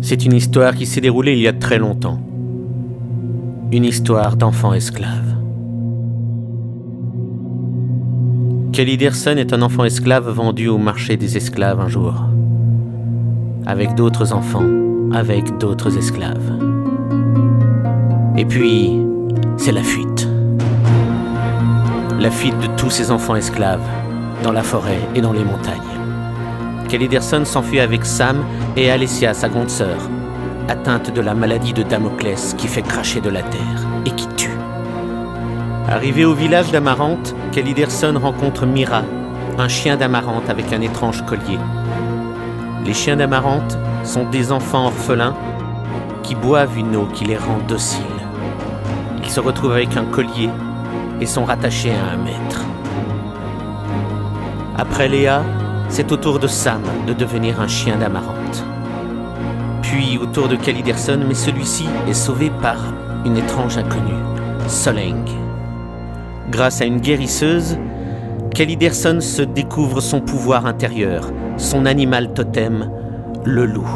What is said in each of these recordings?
C'est une histoire qui s'est déroulée il y a très longtemps. Une histoire d'enfants esclaves. Caliderson est un enfant esclave vendu au marché des esclaves un jour. Avec d'autres enfants, avec d'autres esclaves. Et puis, c'est la fuite. La fuite de tous ces enfants esclaves, dans la forêt et dans les montagnes. Caliderson s'enfuit avec Sam et Alessia, sa grande sœur, atteinte de la maladie de Damoclès qui fait cracher de la terre et qui tue. Arrivé au village d'Amarante, Caliderson rencontre Mira, un chien d'Amarante avec un étrange collier. Les chiens d'Amarante sont des enfants orphelins qui boivent une eau qui les rend dociles. Ils se retrouvent avec un collier et sont rattachés à un maître. Après Léa, c'est au tour de Sam de devenir un chien d'Amarante. Puis au tour de Caliderson, mais celui-ci est sauvé par une étrange inconnue, Soleng. Grâce à une guérisseuse, Caliderson se découvre son pouvoir intérieur, son animal totem, le loup.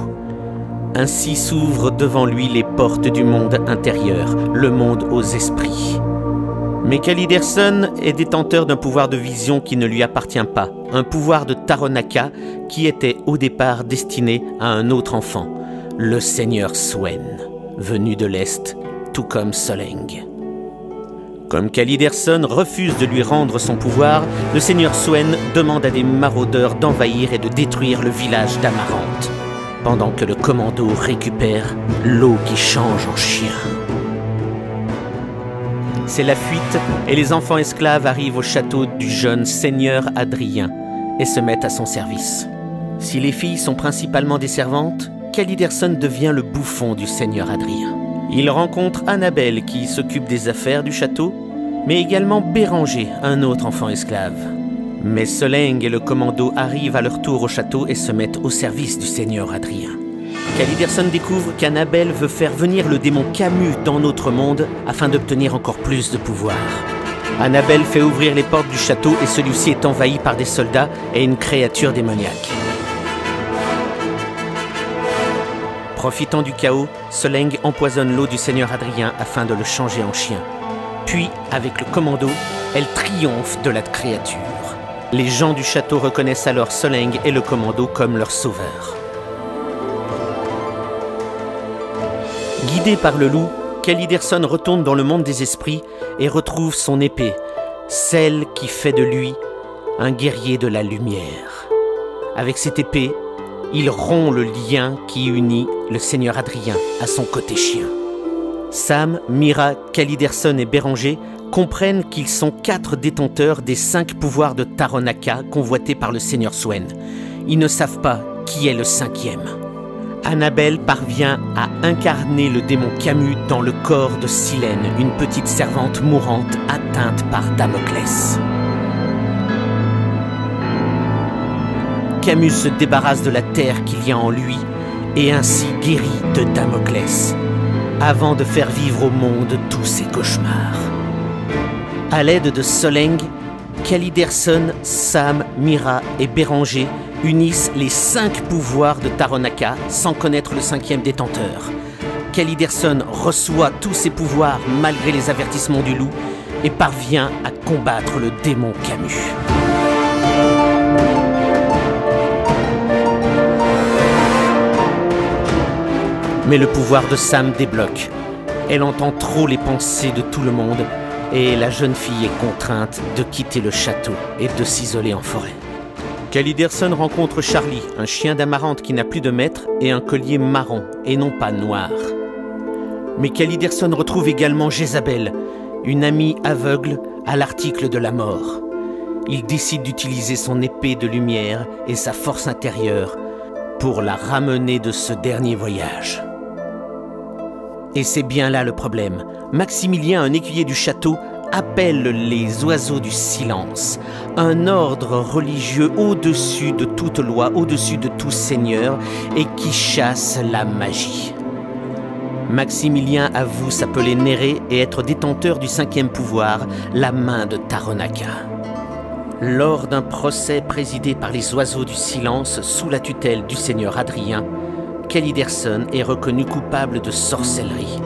Ainsi s'ouvrent devant lui les portes du monde intérieur, le monde aux esprits. Mais Caliderson est détenteur d'un pouvoir de vision qui ne lui appartient pas, un pouvoir de Taronaka qui était au départ destiné à un autre enfant, le seigneur Swen, venu de l'Est, tout comme Soleng. Comme Caliderson refuse de lui rendre son pouvoir, le seigneur Swen demande à des maraudeurs d'envahir et de détruire le village d'Amarante, pendant que le commando récupère l'eau qui change en chien. C'est la fuite et les enfants esclaves arrivent au château du jeune seigneur Adrien et se mettent à son service. Si les filles sont principalement des servantes, Caliderson devient le bouffon du seigneur Adrien. Il rencontre Annabelle qui s'occupe des affaires du château, mais également Béranger, un autre enfant esclave. Mais Soleng et le commando arrivent à leur tour au château et se mettent au service du seigneur Adrien. Caliderson découvre qu'Annabelle veut faire venir le démon Camus dans notre monde afin d'obtenir encore plus de pouvoir. Annabelle fait ouvrir les portes du château et celui-ci est envahi par des soldats et une créature démoniaque. Profitant du chaos, Soleng empoisonne l'eau du seigneur Adrien afin de le changer en chien. Puis, avec le commando, elle triomphe de la créature. Les gens du château reconnaissent alors Soleng et le commando comme leurs sauveurs. Guidé par le loup, Caliderson retourne dans le monde des esprits et retrouve son épée, celle qui fait de lui un guerrier de la lumière. Avec cette épée, il rompt le lien qui unit le seigneur Adrien à son côté chien. Sam, Mira, Caliderson et Béranger comprennent qu'ils sont 4 détenteurs des 5 pouvoirs de Taronaka convoités par le seigneur Swen. Ils ne savent pas qui est le 5e. Annabelle parvient à incarner le démon Camus dans le corps de Silène, une petite servante mourante atteinte par Damoclès. Camus se débarrasse de la terre qu'il y a en lui et ainsi guérit de Damoclès, avant de faire vivre au monde tous ses cauchemars. À l'aide de Soleng, Caliderson, Sam, Mira et Béranger unissent les 5 pouvoirs de Taronaka sans connaître le 5e détenteur. Caliderson reçoit tous ses pouvoirs malgré les avertissements du loup et parvient à combattre le démon Camus. Mais le pouvoir de Sam débloque. Elle entend trop les pensées de tout le monde et la jeune fille est contrainte de quitter le château et de s'isoler en forêt. Caliderson rencontre Charlie, un chien d'Amarante qui n'a plus de maître et un collier marron et non pas noir. Mais Caliderson retrouve également Jézabel, une amie aveugle à l'article de la mort. Il décide d'utiliser son épée de lumière et sa force intérieure pour la ramener de ce dernier voyage. Et c'est bien là le problème. Maximilien, un écuyer du château, appelle les oiseaux du silence, un ordre religieux au-dessus de toute loi, au-dessus de tout seigneur, et qui chasse la magie. Maximilien avoue s'appeler Néré et être détenteur du 5e pouvoir, la main de Taronaka. Lors d'un procès présidé par les oiseaux du silence sous la tutelle du seigneur Adrien, Caliderson est reconnu coupable de sorcellerie.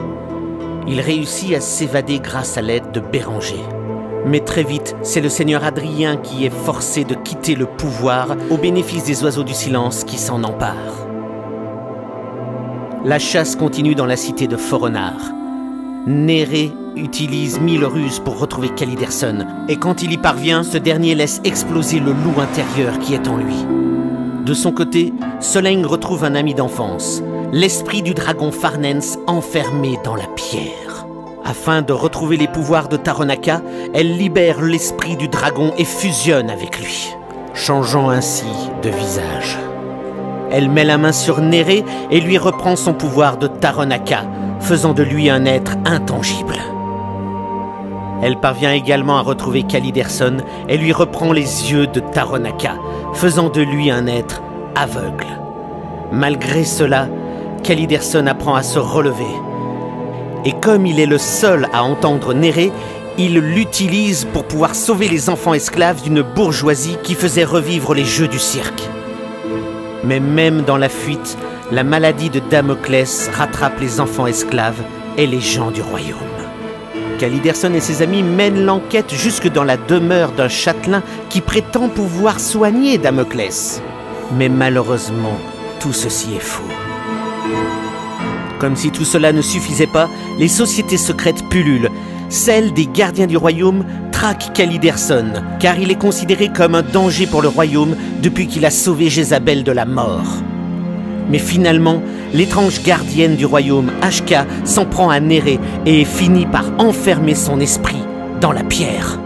Il réussit à s'évader grâce à l'aide de Béranger. Mais très vite, c'est le seigneur Adrien qui est forcé de quitter le pouvoir au bénéfice des oiseaux du silence qui s'en emparent. La chasse continue dans la cité de Forenard. Néré utilise 1000 ruses pour retrouver Caliderson, et quand il y parvient, ce dernier laisse exploser le loup intérieur qui est en lui. De son côté, Soleng retrouve un ami d'enfance, l'esprit du dragon Farnens enfermé dans la pierre. Afin de retrouver les pouvoirs de Taronaka, elle libère l'esprit du dragon et fusionne avec lui, changeant ainsi de visage. Elle met la main sur Néré et lui reprend son pouvoir de Taronaka, faisant de lui un être intangible. Elle parvient également à retrouver Caliderson et lui reprend les yeux de Taronaka, faisant de lui un être aveugle. Malgré cela, Caliderson apprend à se relever. Et comme il est le seul à entendre Néré, il l'utilise pour pouvoir sauver les enfants esclaves d'une bourgeoisie qui faisait revivre les jeux du cirque. Mais même dans la fuite, la maladie de Damoclès rattrape les enfants esclaves et les gens du royaume. Caliderson et ses amis mènent l'enquête jusque dans la demeure d'un châtelain qui prétend pouvoir soigner Damoclès. Mais malheureusement, tout ceci est faux. Comme si tout cela ne suffisait pas, les sociétés secrètes pullulent. Celle des gardiens du royaume traque Caliderson, car il est considéré comme un danger pour le royaume depuis qu'il a sauvé Jézabel de la mort. Mais finalement, l'étrange gardienne du royaume, Ashka, s'en prend à Néré et finit par enfermer son esprit dans la pierre.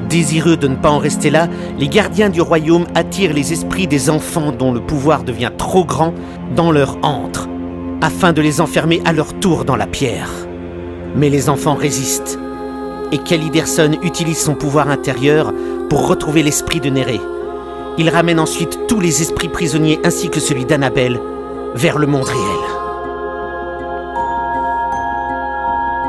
Désireux de ne pas en rester là, les gardiens du royaume attirent les esprits des enfants dont le pouvoir devient trop grand dans leur antre, afin de les enfermer à leur tour dans la pierre. Mais les enfants résistent, et Caliderson utilise son pouvoir intérieur pour retrouver l'esprit de Néré. Il ramène ensuite tous les esprits prisonniers ainsi que celui d'Annabelle vers le monde réel.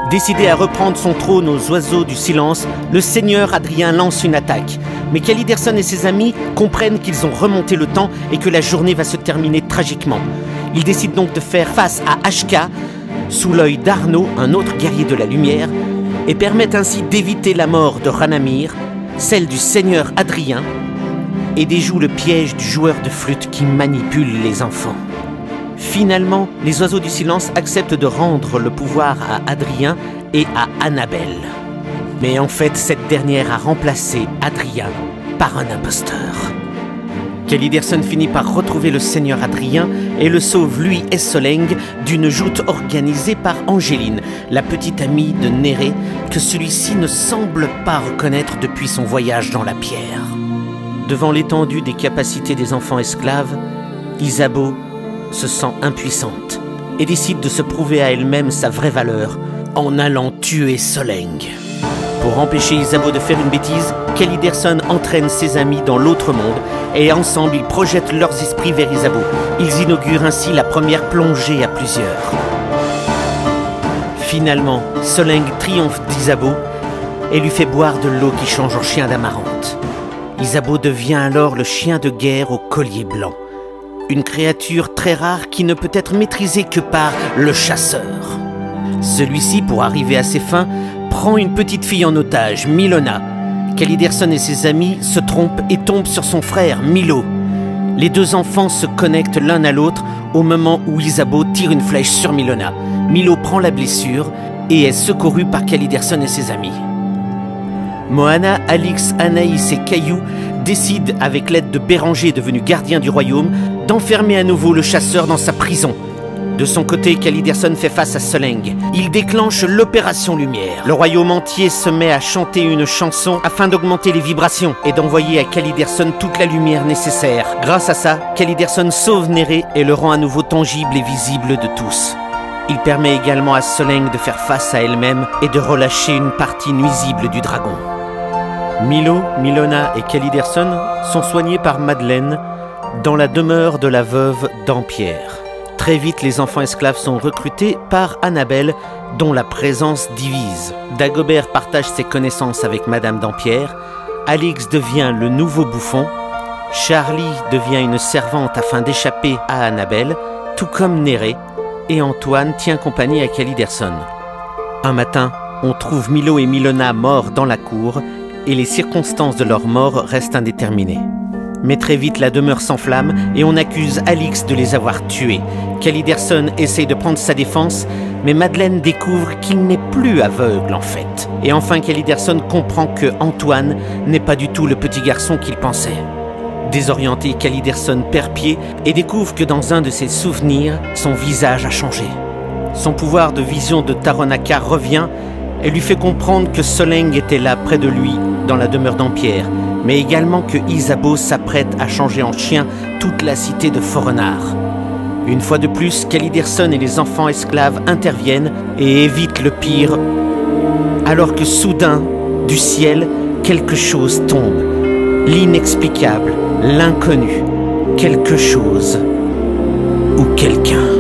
Décidé à reprendre son trône aux oiseaux du silence, le seigneur Adrien lance une attaque. Mais Caliderson et ses amis comprennent qu'ils ont remonté le temps et que la journée va se terminer tragiquement. Ils décident donc de faire face à Ashka, sous l'œil d'Arnaud, un autre guerrier de la lumière, et permettent ainsi d'éviter la mort de Ranamir, celle du seigneur Adrien, et déjouent le piège du joueur de flûte qui manipule les enfants. Finalement, les oiseaux du silence acceptent de rendre le pouvoir à Adrien et à Annabelle. Mais en fait, cette dernière a remplacé Adrien par un imposteur. Caliderson finit par retrouver le seigneur Adrien et le sauve lui et Soleng d'une joute organisée par Angéline, la petite amie de Néré, que celui-ci ne semble pas reconnaître depuis son voyage dans la pierre. Devant l'étendue des capacités des enfants esclaves, Isabeau se sent impuissante et décide de se prouver à elle-même sa vraie valeur en allant tuer Soleng. Pour empêcher Isabeau de faire une bêtise, Caliderson entraîne ses amis dans l'autre monde et ensemble ils projettent leurs esprits vers Isabeau. Ils inaugurent ainsi la première plongée à plusieurs. Finalement, Soleng triomphe d'Isabeau et lui fait boire de l'eau qui change en chien d'amarante. Isabeau devient alors le chien de guerre au collier blanc. Une créature très rare qui ne peut être maîtrisée que par le chasseur. Celui-ci, pour arriver à ses fins, prend une petite fille en otage, Milona. Caliderson et ses amis se trompent et tombent sur son frère, Milo. Les deux enfants se connectent l'un à l'autre au moment où Isabeau tire une flèche sur Milona. Milo prend la blessure et est secouru par Caliderson et ses amis. Moana, Alix, Anaïs et Caillou décident, avec l'aide de Béranger devenu gardien du royaume, d'enfermer à nouveau le chasseur dans sa prison. De son côté, Caliderson fait face à Soleng. Il déclenche l'opération Lumière. Le royaume entier se met à chanter une chanson afin d'augmenter les vibrations et d'envoyer à Caliderson toute la lumière nécessaire. Grâce à ça, Caliderson sauve Néré et le rend à nouveau tangible et visible de tous. Il permet également à Soleng de faire face à elle-même et de relâcher une partie nuisible du dragon. Milo, Milona et Caliderson sont soignés par Madeleine dans la demeure de la veuve Dampierre. Très vite, les enfants esclaves sont recrutés par Annabelle, dont la présence divise. Dagobert partage ses connaissances avec Madame Dampierre, Alix devient le nouveau bouffon, Charlie devient une servante afin d'échapper à Annabelle, tout comme Néré, et Antoine tient compagnie à Caliderson. Un matin, on trouve Milo et Milona morts dans la cour, et les circonstances de leur mort restent indéterminées. Mais très vite, la demeure s'enflamme et on accuse Alix de les avoir tués. Caliderson essaye de prendre sa défense, mais Madeleine découvre qu'il n'est plus aveugle en fait. Et enfin, Caliderson comprend que Antoine n'est pas du tout le petit garçon qu'il pensait. Désorienté, Caliderson perd pied et découvre que dans un de ses souvenirs, son visage a changé. Son pouvoir de vision de Taronaka revient et lui fait comprendre que Soleng était là près de lui, dans la demeure d'Empierre, mais également que Isabeau s'apprête à changer en chien toute la cité de Forrenard. Une fois de plus, Caliderson et les enfants esclaves interviennent et évitent le pire, alors que soudain, du ciel, quelque chose tombe. L'inexplicable, l'inconnu, quelque chose ou quelqu'un.